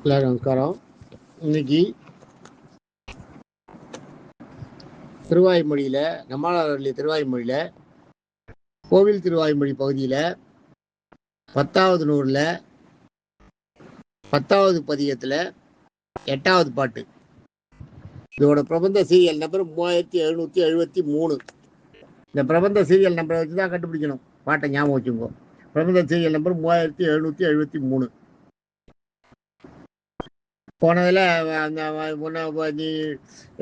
எல்லாரும் நமஸ்காரம். இன்னைக்கு திருவாய்மொழியில் நம்மாழ்வாருடைய திருவாய்மொழியில் கோவில் திருவாய்மொழி பகுதியில் 10வது நூறில் 10வது பதிகத்தில் 8வது பாட்டு. இதோட பிரபந்த சீரியல் நம்பர் 3773. இந்த பிரபந்த சீரியல் நம்பரை வச்சு தான் கண்டுபிடிக்கணும். பாட்டை ஞாபகம் வச்சுக்கோ. பிரபந்த சீரியல் நம்பர் 3773. போனதில் அந்த நீ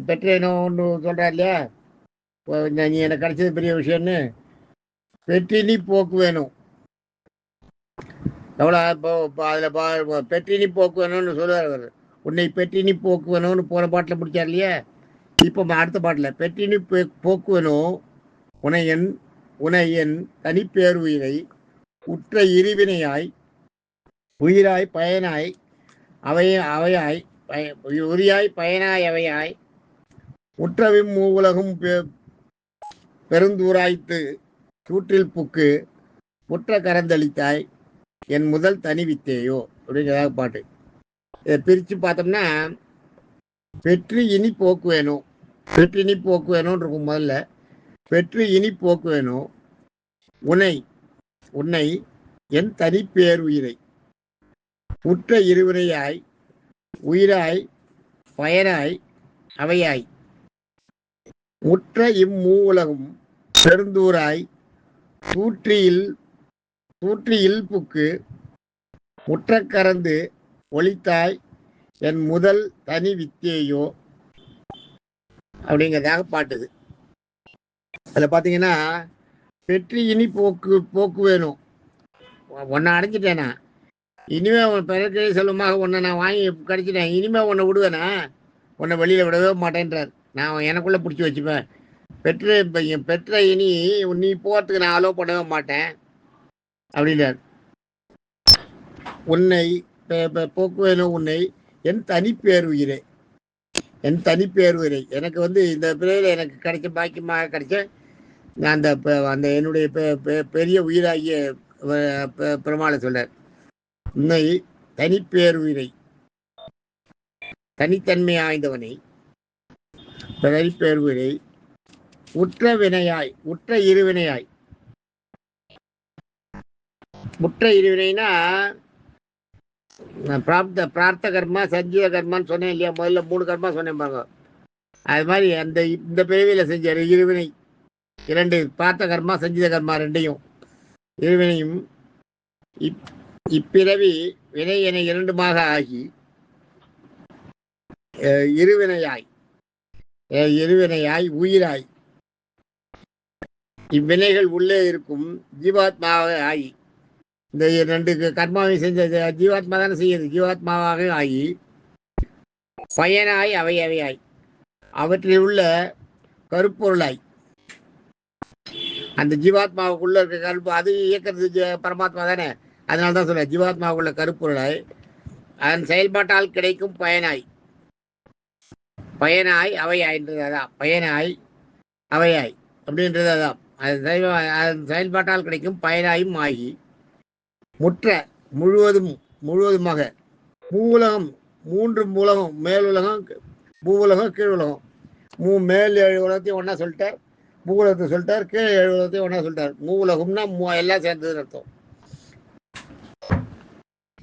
பெற்றேனோ ஒன்று சொல்கிறார் இல்லையா, நீ எனக்கு கிடைச்சது பெரிய விஷயம்னு. பெற்றினி போக்கு வேணும். எவ்வளோ இப்போ அதில் பெற்றினி போக்கு வேணும்னு சொல்லுவார் அவர். உன்னை பெற்றினி போக்கு வேணும்னு போன பாட்டில் முடிச்சார் இல்லையா. இப்போ அடுத்த பாட்டில் பெற்றினி போக்கு வேணும். உனையன் தனிப்பேருயிரை உற்ற இருவினையாய் உயிராய் பயனாய் அவையாய் உரியாய் பயனாய் அவையாய் உற்றவிம் மூவுலகும் பெருந்தூராய்த்து சூற்றில் புக்கு புற்ற கரந்தளித்தாய் என் முதல் தனி வித்தேயோ அப்படிங்கிறதாக பாட்டு. இதை பிரித்து பார்த்தோம்னா பெற்று இனி போக்கு வேணும், பெற்று இனி போக்கு வேணும்னு இருக்கும். முதல்ல பெற்று இனி போக்கு வேணும். உன்னை என் தனிப்பேருயிரை உற்ற இருவினையாய் உயிராய் பயனாய் அவையாய் முற்ற இம்மூவுலகும் பெருந்தூராய் தூற்றியில் புக்கு முற்ற கறந்து ஒளித்தாய் என் முதல் தனி வித்தேயோ அப்படிங்கிறதாக பாட்டுது. அதில் பார்த்தீங்கன்னா பெற்று இனி போக்கு வேணும். ஒன்றை அடைஞ்சிட்டேனா, இனிமே உன் பிறக்கை செல்வமாக உன்னை நான் வாங்கி கடிச்சிட்டேன், இனிமே உன்னை விடுவேனா, உன்னை வெளியில் விடவே மாட்டேன்றார். நான் எனக்குள்ளே பிடிச்சி வச்சுப்பேன். பெற்ற இனி நீ போகிறதுக்கு நான் அலோவ் பண்ணவே மாட்டேன் அப்படின்றார். உன்னை போக்கு வேணும். உன்னை என் தனிப்பேருயிரை எனக்கு இந்த பிறவியில் எனக்கு கிடைச்ச பாக்கியமாக கிடைச்ச அந்த என்னுடைய பெரிய உயிராகிய பெருமாளை சொல்றார். உன்னை தனிப்பேருயிரை தனித்தன்மை ஆய்ந்தவனை தனிப்பேருயிரை உற்ற இருவினைனா பிரார்த்த கர்மா சஞ்சீத கர்மான்னு சொன்னேன் இல்லையா. முதல்ல 3 கர்மா சொன்னேன் பாருங்க. அது மாதிரி இந்த பிறவியில் செஞ்சார் இருவினை 2. பிரார்த்த கர்மா சஞ்சீத கர்மா 2 இருவினையும் இப்பிறவி வினை என 2மாக ஆகி இருவினையாய் உயிராய் இவ்வினைகள் உள்ளே இருக்கும் ஜீவாத்மாவாக ஆகி, இந்த 2 கர்மாவை செஞ்ச ஜீவாத்மா தானே செய்யுது, ஜீவாத்மாவாக ஆகி பயனாய் அவையாய் அவற்றில் உள்ள கருப்பொருளாய், அந்த ஜீவாத்மாவுக்குள்ள இருக்க கருப்பு அது இயக்கிறது பரமாத்மா தானே. அதனால தான் சொல்ல ஜீவாத்மாவுக்குள்ள கருப்பொருளாய் அதன் செயல்பாட்டால் கிடைக்கும் பயனாய் அவையாய்ன்றதான். பயனாய் அவையாய் அப்படின்றது அதான். அதன் செயல்பாட்டால் கிடைக்கும் பயனாயும் ஆகி முற்ற முழுவதுமாக மூவுலகம் 3 உலகம், மேலுலகம் பூவுலகம் கீழுலகம், மேல் 7 உலகத்தையும் ஒன்றா சொல்லிட்டார், பூவுலகத்தை சொல்லிட்டார், கீழே 7 உலகத்தையும் ஒன்றா சொல்லிட்டார். மூவுலகம்னா எல்லாம் சேர்ந்ததுன்னு அர்த்தம்.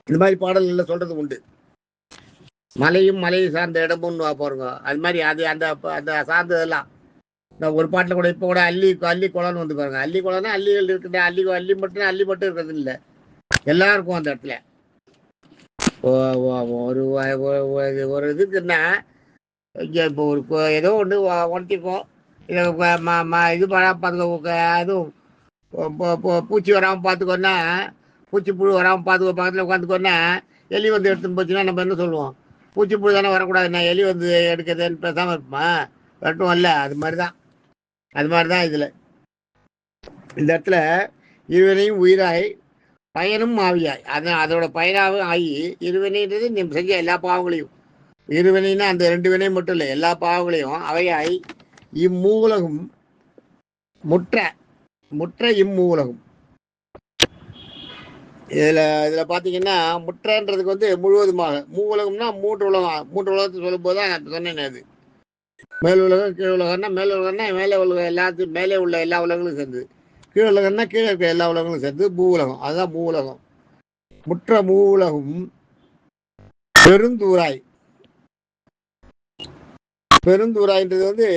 இந்த மாதிரி பாடல்களில் சொல்றது உண்டு. மலையும் மலையை சார்ந்த இடமும் பாருங்க. அது மாதிரி அது அந்த சார்ந்ததெல்லாம் ஒரு பாட்டில் கூட இப்போ கூட அள்ளி குளம்னு வந்து பாருங்க. அள்ளி குளம்னா அள்ளிகள் இருக்குது. அள்ளி மட்டும் இருக்கிறது இல்லை, எல்லாருக்கும் அந்த இடத்துல ஒரு இதுக்குன்னா இங்கே இப்போ ஏதோ ஒன்று உணர்த்திக்கும். இதை இது பார்த்துக்கோ, அதுவும் பூச்சி வராமல் பார்த்துக்கோன்னா, பூச்சி புழு வராமல் பார்த்துக்கோ, பக்கத்தில் உட்காந்துக்கோன்னா எலி வந்து எடுத்துன்னு போச்சுன்னா நம்ம என்ன சொல்லுவோம், பூச்சி புழு தானே வரக்கூடாதுண்ணா, எலி வந்து எடுக்கிறதுன்னு பேசாமல் இருப்போமா, வரட்டும் இல்லை. அது மாதிரி தான் இதில் இந்த இடத்துல இருவினையும் உயிராய் பயனும் ஆவியாய், அதோட பயனாகவும் ஆகி இருவினைன்றது நீ செஞ்ச எல்லா பாவங்களையும், இருவினைன்னா அந்த 2 வினை மட்டும் இல்லை, எல்லா பாவங்களையும் அவையாய் இம்மூவுலகும் முற்ற இம்மூவுலகும் இதில் பார்த்தீங்கன்னா முற்றன்றதுக்கு வந்து முழுவதுமாக உலகம்னா மூன்று உலகம், மூன்று உலகத்தை சொல்லும்போது தான் நான் சொன்னேன். அது மேல் உலகம் கீழ் உலகம்னா மேல் உலகம்னா மேலே உலகம் எல்லாத்தையும் மேலே உள்ள எல்லா உலகங்களும் சேர்ந்து, கீழ் உலகம்னா கீழே இருக்க எல்லா உலகங்களும் சேர்ந்து பூ உலகம். அதுதான் பூ உலகம். முற்ற மூ உலகம் பெருந்தூராய். பெருந்தூராய்ன்றது வந்து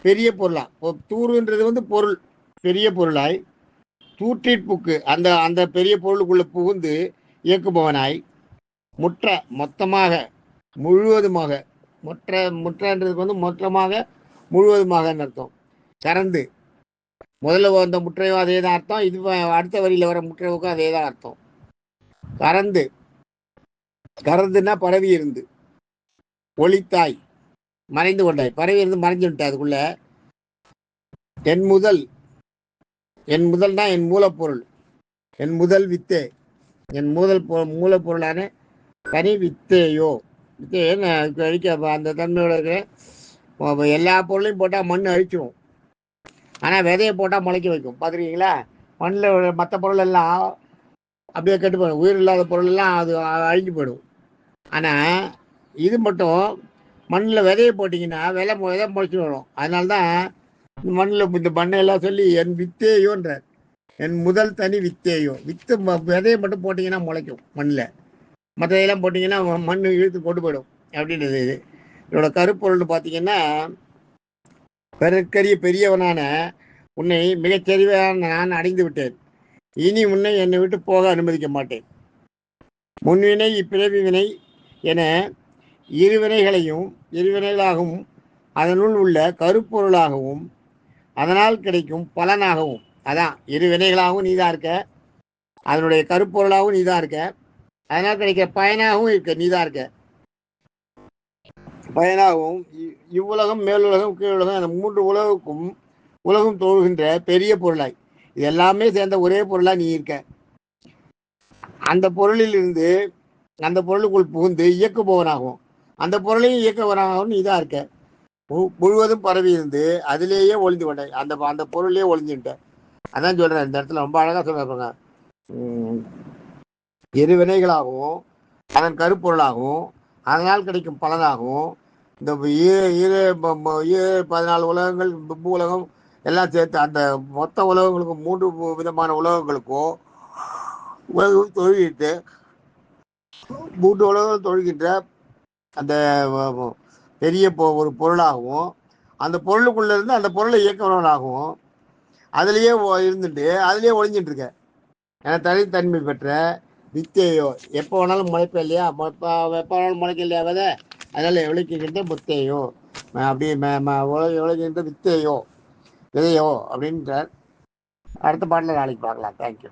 பெரிய பொருளா. தூருன்றது வந்து பொருள், பெரிய பொருளாய். தூற்றிற்புக்கு அந்த அந்த பெரிய பொருளுக்குள்ள புகுந்து இயக்குபவனாய். முற்ற மொத்தமாக முழுவதுமாக. முற்றன்றதுக்கு வந்து மொத்தமாக முழுவதுமாக அர்த்தம். கறந்து முதல்ல வந்த முற்றையும் அதே தான் அர்த்தம். இது அடுத்த வரியில் வர முற்றைவுக்கும் அதே தான் அர்த்தம். கறந்து கறந்துன்னா பரவி இருந்து. ஒளித்தாய் மறைந்து கொண்டாய். பரவி இருந்து மறைஞ்சு விட்டாய் அதுக்குள்ள. என் முதல் முதல்னா என் மூலப்பொருள். என் முதல் வித்தே. என் மூலப்பொருளான தனி வித்தேயோ. வித்தேன்னு அழிக்க அந்த தன்மையோட இருக்கிற எல்லா பொருளையும் போட்டால் மண் அழிச்சிடும். ஆனால் விதையை போட்டால் முளைக்க வைக்கும். பார்த்துருக்கீங்களா? மண்ணில் மற்ற பொருள் எல்லாம் அப்படியே கெட்டு போயிடும். உயிர் இல்லாத பொருள் எல்லாம் அது அழிஞ்சு போயிடும். ஆனால் இது மட்டும் மண்ணில் விதையை போட்டிங்கன்னா விதை முளைச்சி வரும். அதனால்தான் மண்ணில் இந்த மண்ணெல்லாம் சொல்லி என் வித்தேயோன்ற. என் முதல் தனி வித்தேயோ. வித்து விதையை மட்டும் போட்டிங்கன்னா முளைக்கும் மண்ணில். மற்றதெல்லாம் போட்டிங்கன்னா மண் இழுத்து கொண்டு போயிடும் அப்படின்றது. இது இதோட கருப்பொருள்னு பார்த்தீங்கன்னா, பிறற்கரிய பெரியவனான உன்னை மிகச்சரிவான நான் அடைந்து விட்டேன். இனி உன்னை என்னை விட்டு போக அனுமதிக்க மாட்டேன். முன்வினை இப்பிறவி வினை என இருவினைகளாகவும் அதனுள் உள்ள கருப்பொருளாகவும் அதனால் கிடைக்கும் பலனாகவும். அதான் இருவினைகளாகவும் நீதான் இருக்க, அதனுடைய கருப்பொருளாகவும் நீதான் இருக்க, அதனால் கிடைக்கிற பயனாகவும் இருக்க நீதான் இருக்க. பயனாகவும் இவ்வுலகம் மேலுலகம் கீழுலகம் அந்த மூன்று உலகம் தோழுகின்ற பெரிய பொருளாய். இது எல்லாமே சேர்ந்த ஒரே பொருளாக நீ இருக்க. அந்த பொருளில் இருந்து அந்த பொருளுக்குள் புகுந்து இயக்குபவனாகும். அந்த பொருளையும் இயக்குபவனாகவும் நீ தான் இருக்க. முழுவதும் பரவி இருந்து அதிலேயே ஒளிந்து கொண்ட. அந்த பொருளையே ஒளிஞ்சுட்ட. அதான் சொல்றேன். இந்த இடத்துல ரொம்ப அழகா சொல்றாங்க. இரு வினைகளாகவும் அதன் கருப்பொருளாகவும் அதனால் கிடைக்கும் பலனாகவும் இந்த 14 உலகங்கள் உலகம் எல்லாம் சேர்த்து அந்த மொத்த உலகங்களுக்கும் 3 விதமான உலகங்களுக்கும் உலகம் தொழுகிட்டு 3 உலகம் தொழுகின்ற அந்த பெரிய ஒரு பொருளாகவும் அந்த பொருளுக்குள்ள இருந்து அந்த பொருளை இயக்குவனாகவும் அதுலேயே இருந்துட்டு அதுலேயே ஒழிஞ்சிட்டு இருக்க. ஏன்னா தனித்தன்மை பெற்ற வித்தேயோ. எப்போ வேணாலும் முளைப்பேன் இல்லையா? எப்போ வேணாலும் முளைக்க இல்லையா விதை? அதனால் விளைக்கின்ற முத்தையோ அப்படி விளைக்கின்ற வித்தையோ விதையோ அப்படின்றார். அடுத்த பாட்டில் நாளைக்கு பார்க்கலாம். தேங்க்யூ.